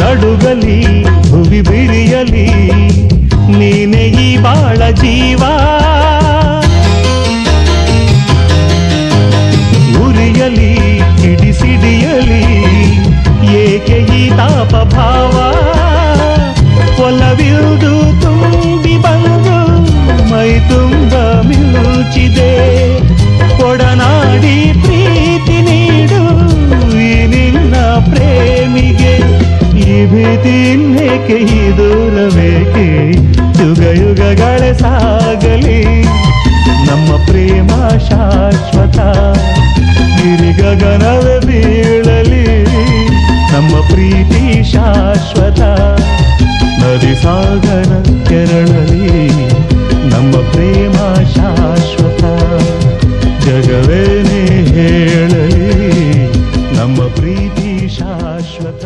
ನಡುಗಲಿ ಭುವಿ ಬಿರಿಯಲಿ ನೀನೆ ಈ ಬಾಳ ಜೀವ ಉರಿಯಲಿ ಹಿಡಿಸಿಡಿಯಲಿ ಏಕೆ ಈ ತಾಪ ಭಾವ ಒಲವಿರುವುದು ತುಂಬಿ ಬಂದು ಮೈ ತುಂಬ ಮಿಂಚಿದೆ ಒಡನಾಡಿ ಪ್ರೀತಿ ನೀಡು ಈ ನಿನ್ನ ಪ್ರೇಮಿಗೆ ಈ ಭೀತಿ ಇನ್ನೇಕೆ ಈ ದೂರವೇಕೆ ಯುಗ ಯುಗಗಳೇ ಸಾಗಲಿ ನಮ್ಮ ಪ್ರೇಮ ಶಾಶ್ವತ ಗಿರಿ ಗಗನವೇ ಬೀಳಲಿ ನಮ್ಮ ಪ್ರೀತಿ ಶಾಶ್ವತ ನದಿ ಸಾಗರ ಕೆರಳಲಿ ನಮ್ಮ ಪ್ರೇಮ ಶಾಶ್ವತ ಜಗವೇನೇ ಹೇಳಲಿ ನಮ್ಮ ಪ್ರೀತಿ ಶಾಶ್ವತ